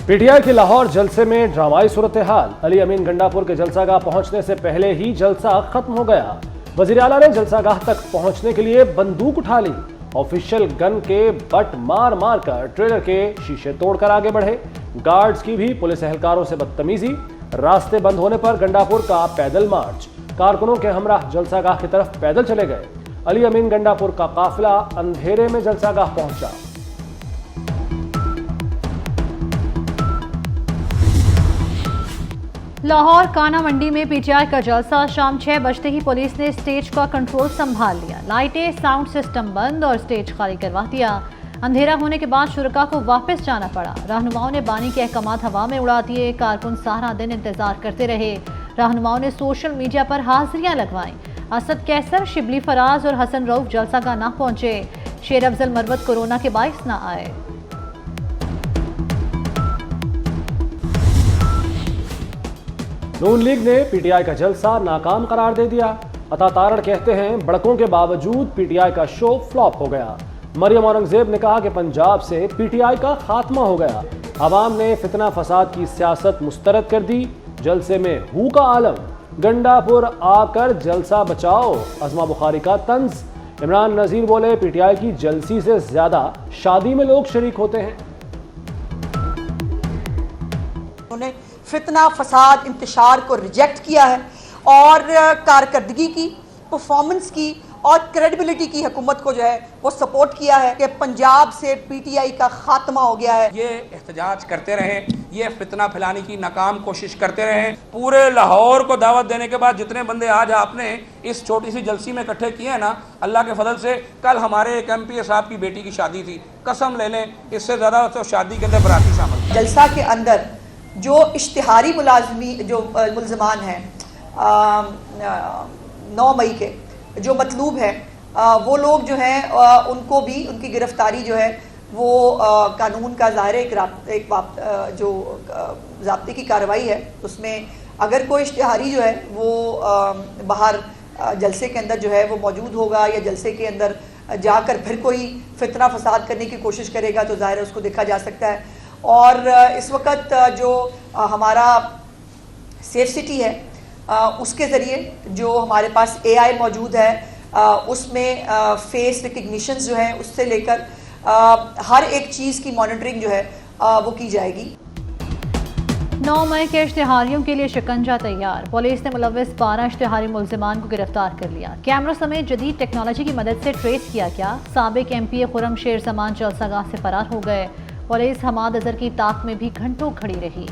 PTI के लाहौर जलसे में ड्रामाई सूरत हाल। अली अमीन गंडापुर के जलसागाह पहुंचने से पहले ही जलसा खत्म हो गया। वजीर आला ने जलसागाह तक पहुंचने के लिए बंदूक उठा ली। ऑफिशियल गन के बट मार मार कर ट्रेलर के शीशे तोड़कर आगे बढ़े। गार्ड्स की भी पुलिस एहलकारों से बदतमीजी। रास्ते बंद होने पर गंडापुर का पैदल मार्च। कारकुनों के हमराह जलसागाह की तरफ पैदल चले गए। अली अमीन गंडापुर का काफिला अंधेरे में जलसागाह पहुंचा। लाहौर काना मंडी में पीटीआई का जलसा। शाम 6 बजते ही पुलिस ने स्टेज का कंट्रोल संभाल लिया। लाइटें, साउंड सिस्टम बंद और स्टेज खाली करवा दिया। अंधेरा होने के बाद शुरका को वापस जाना पड़ा। रहनुमाओं ने बानी के अहकामात हवा में उड़ा दिए। कारकुन सारा दिन इंतजार करते रहे। रहनुमाओं ने सोशल मीडिया पर हाजिरियां लगवाईं। असद कैसर, शिबली फराज और हसन रऊफ जलसागाह ना पहुंचे। शेर अफजल मरवत कोरोना के बाइस ना आए। नून लीग ने पीटीआई का जलसा नाकाम करार दे दिया। अता तारड़ कहते हैं बड़कों के बावजूद पीटीआई का शो फ्लॉप हो गया। मरियम औरंगजेब ने कहा कि पंजाब से पीटीआई का खात्मा हो गया। अवाम ने फितना फसाद की सियासत मुस्तरद कर दी। जलसे में हू का आलम। गंडापुर आकर जलसा बचाओ, अज़मा बुखारी का तंज। इमरान नज़ीर बोले पीटीआई की जलसी से ज्यादा शादी में लोग शरीक होते हैं। फितना फसाद इंतशार को रिजेक्ट किया है और कारकर्दगी की, परफॉर्मेंस की और क्रेडिबिलिटी की हुकूमत को जो है वो सपोर्ट किया है कि पंजाब से पीटीआई का खात्मा हो गया है। ये एहतजाज करते रहे, ये फितना फैलाने की नाकाम कोशिश करते रहे। पूरे लाहौर को दावत देने के बाद जितने बंदे आज आपने इस छोटी सी जलसी में इकट्ठे किए हैं ना, अल्लाह के फजल से कल हमारे एक एमपीए साहब की बेटी की शादी थी। कसम ले लें इससे ज़्यादा तो शादी के अंदर बराती शामिल। जलसा के अंदर जो इश्तिहारी मुलजमान हैं 9 मई के जो मतलूब हैं, वो लोग जो हैं उनको भी उनकी गिरफ्तारी जो है वो कानून का ज़ाहिर एक जो ज़ाब्ते की कार्रवाई है, उसमें अगर कोई इश्तिहारी जो है वो बाहर जलसे के अंदर जो है वो मौजूद होगा या जलसे के अंदर जाकर फिर कोई फितना फसाद करने की कोशिश करेगा तो ज़ाहिर है उसको देखा जा सकता है। और इस वक्त जो हमारा सेफ सिटी है उसके ज़रिए जो हमारे पास एआई मौजूद है, उसमें फेस रिकग्निशन जो है उससे लेकर हर एक चीज़ की मॉनिटरिंग जो है वो की जाएगी। 9 मई के इश्तिहारियों के लिए शिकंजा तैयार। पुलिस ने मुलव्विस 12 इश्तिहारी मुलजिमान को गिरफ्तार कर लिया। कैमरों समेत जदीद टेक्नोलॉजी की मदद से ट्रेस किया गया। साबिक एमपीए खुर्रम शेर जमान जलसागाह से फरार हो गए। पुलिस हमाद अजहर की ताक में भी घंटों खड़ी रही।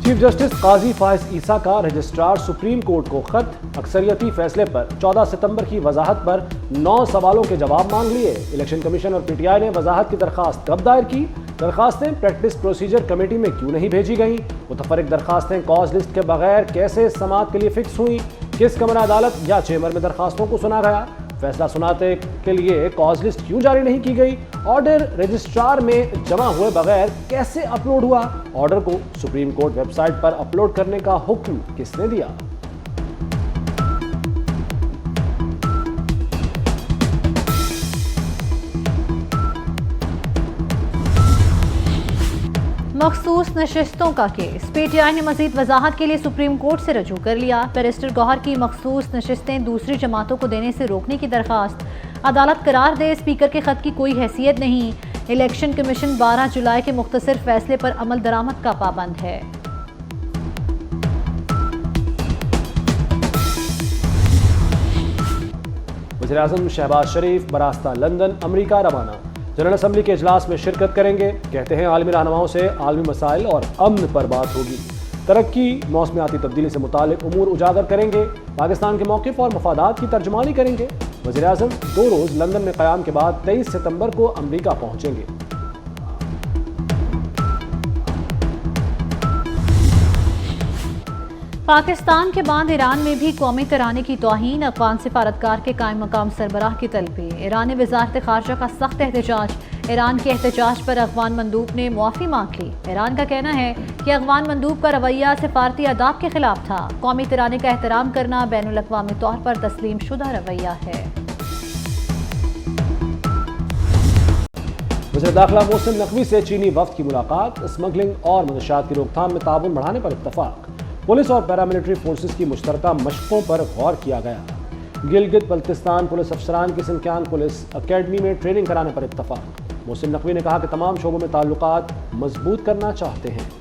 चीफ जस्टिस काजी फाइज ईसा का रजिस्ट्रार सुप्रीम कोर्ट को खत। अक्सरियती फैसले पर 14 सितंबर की वजाहत पर 9 सवालों के जवाब मांग लिए। इलेक्शन कमीशन और पीटीआई ने वजाहत की दरखास्त कब दायर की? दरखास्तें प्रैक्टिस प्रोसीजर कमेटी में क्यों नहीं भेजी गईं? मुतफरिक दरखास्तें कॉज लिस्ट के बगैर कैसे समाअत के लिए फिक्स हुई? किस कमरा अदालत या चेम्बर में दरखास्तों को सुना गया? फैसला सुनाते के लिए कॉज लिस्ट क्यों जारी नहीं की गई? ऑर्डर रजिस्ट्रार में जमा हुए बगैर कैसे अपलोड हुआ? ऑर्डर को सुप्रीम कोर्ट वेबसाइट पर अपलोड करने का हुक्म किसने दिया? मखसूस नशिस्तों का केस। पीटीआई ने मजीद वजाहत के लिए सुप्रीम कोर्ट से रजू कर लिया। बैरिस्टर गौहर की मखसूस नशिस्तें दूसरी जमातों को देने से रोकने की दरखास्त अदालत करार दे। स्पीकर के खत की कोई हैसियत नहीं। इलेक्शन कमीशन 12 जुलाई के मुख्तसर फैसले पर अमल दरामद का पाबंद है। वज़ीर-ए-आज़म शहबाज शरीफ बरास्ता लंदन अमरीका रवाना। जनरल असम्बली के इजलास में शिरकत करेंगे। कहते हैं आलमी रहनुमाओं से आलमी मसाइल और अमन पर बात होगी। तरक्की, मौसमियाती तब्दीली से मुतालिक उमूर उजागर करेंगे। पाकिस्तान के मौक़िफ़ और मफादात की तर्जुमानी करेंगे। वज़ीर-ए-आज़म 2 रोज़ लंदन में क़याम के बाद 23 सितंबर को अमरीका पहुँचेंगे। पाकिस्तान के बाद ईरान में भी कौमी तराने की तौहीन। अफ़गान सिफारतकार के कायम मकाम सरबराह की तलबी। ईरानी वज़ारत ख़ारजा का सख्त एहतजाज। ईरान के एहतजाज पर अफ़गान मंदूब ने मुआफ़ी मांग ली। ईरान का कहना है कि अफ़गान मंदूब का रवैया सिफारती आदाब के खिलाफ था। कौमी तराने का एहतराम करना बैनुल अक़वामी तौर पर तस्लीम शुदा रवैया है। वज़ीर दाखिला मोहसिन नकवी से चीनी वफ्द की मुलाकात, स्मगलिंग और मंशियात की रोकथाम में ताउन बढ़ाने पर इत्तफाक। पुलिस और पैरामिलिट्री फोर्सेस की मुश्तरका मशकों पर गौर किया गया। गिलगित बल्तिस्तान पुलिस अफसरान की सिंकियान पुलिस अकेडमी में ट्रेनिंग कराने पर इत्तफाक। मोहसिन नकवी ने कहा कि तमाम शोबों में ताल्लुकात मजबूत करना चाहते हैं।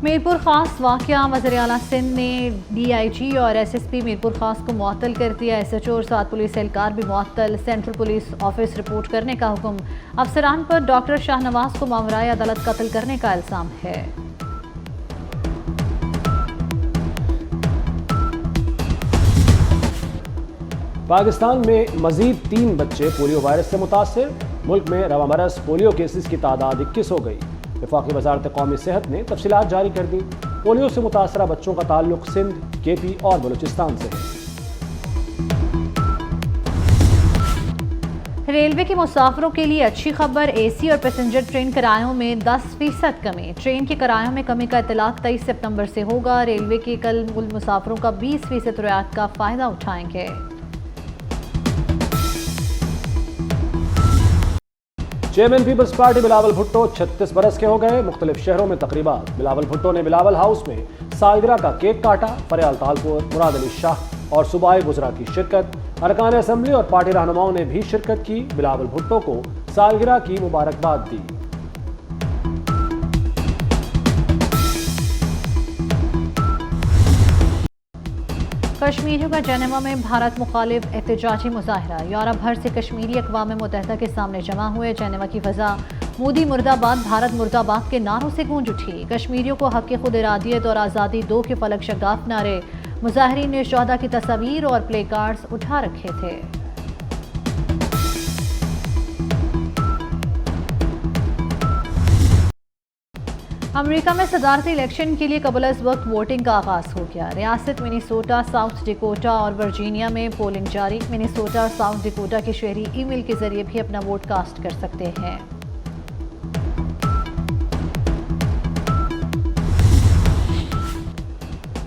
मीरपुर खास वाक़या, वज़ीर आला सिंध ने DIG और SSP मीरपुर खास को मुअत्तल कर दिया। SHO और 7 पुलिस एहलकार भी मुअत्तल। सेंट्रल पुलिस ऑफिस रिपोर्ट करने का हुक्म। अफसरान पर डॉक्टर शाहनवाज को मावराए अदालत कत्ल करने का इल्ज़ाम है। पाकिस्तान में मजीद 3 बच्चे पोलियो वायरस से मुतासर। मुल्क में रवा बरस पोलियो केसेस की तादाद 21 हो गई। वफाकी वजारत कौमी सेहत ने तफसीलात जारी कर दी। पोलियो से मुतासरा बच्चों का ताल्लुक सिंध, KP और बलूचिस्तान से है। रेलवे के मुसाफिरों के लिए अच्छी खबर, AC और पैसेंजर ट्रेन किरायों में 10% कमी। ट्रेन के किरायों में कमी का इतलाक 23 सितंबर से होगा। रेलवे के कल मुसाफिरों का 20% रियायत का फ़ायदा उठाएंगे। चेयरमैन पीपल्स पार्टी बिलावल भुट्टो 36 बरस के हो गए। मुख्तलिफ शहरों में तकरीबात। बिलावल भुट्टो ने बिलावल हाउस में सालगिरह का केक काटा। फरियाल तालपुर, मुराद अली शाह और सूबाई गुजरा की शिरकत। अरकान असम्बली और पार्टी रहनुमाओं ने भी शिरकत की। बिलावल भुट्टो को सालगिरह की मुबारकबाद दी। कश्मीरियों का जेनेवा में भारत मुखालिफ एहतजाजी मुजाहरा। यूरोप भर से कश्मीरी अक़वाम मुत्तहिदा के सामने जमा हुए। जेनेवा की फ़ज़ा मोदी मुर्दाबाद, भारत मुर्दाबाद के नारों से गूंज उठी। कश्मीरियों को हक़ खुद इरादियत और आज़ादी दो के फलक शगाफ नारे। मुजाहिरीन ने शहदा की तस्वीर और प्ले कार्ड्स उठा रखे थे। अमेरिका में सदारती इलेक्शन के लिए कबल अज़ वक्त वोटिंग का आगाज़ हो गया। रियासत मिनीसोटा, साउथ डिकोटा और वर्जीनिया में पोलिंग जारी। मिनीसोटा और साउथ डिकोटा के शहरी ईमेल के जरिए भी अपना वोट कास्ट कर सकते हैं।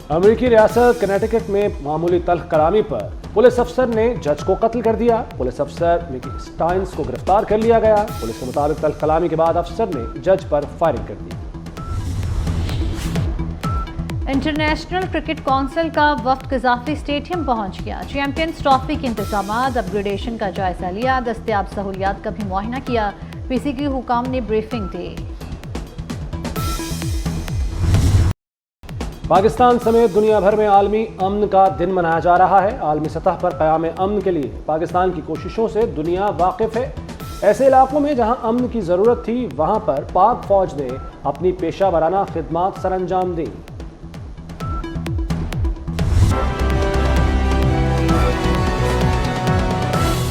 अमेरिकी रियासत कनेटिकट में मामूली तल्ख कलामी पर पुलिस अफसर ने जज को कत्ल कर दिया। पुलिस अफसर मिकी स्टाइन्स को गिरफ्तार कर लिया गया। पुलिस के मुताबिक तल्ख कलामी के बाद अफसर ने जज पर फायरिंग कर दी। इंटरनेशनल क्रिकेट काउंसिल का वफ्द कज़ाफ़ी स्टेडियम पहुंच गया। चैंपियंस ट्रॉफी के इंतजामात, अपग्रेडेशन का जायजा लिया। दस्तयाब सहूलियात का भी मुआयना किया। PCQ हुकाम ने ब्रीफिंग दी। पाकिस्तान समेत दुनिया भर में आलमी अमन का दिन मनाया जा रहा है। आलमी सतह पर क़याम अमन के लिए पाकिस्तान की कोशिशों से दुनिया वाकिफ़ है। ऐसे इलाकों में जहां अमन की ज़रूरत थी, वहां पर पाक फ़ौज ने अपनी पेशा वराना खिदमात सरअंजाम दी।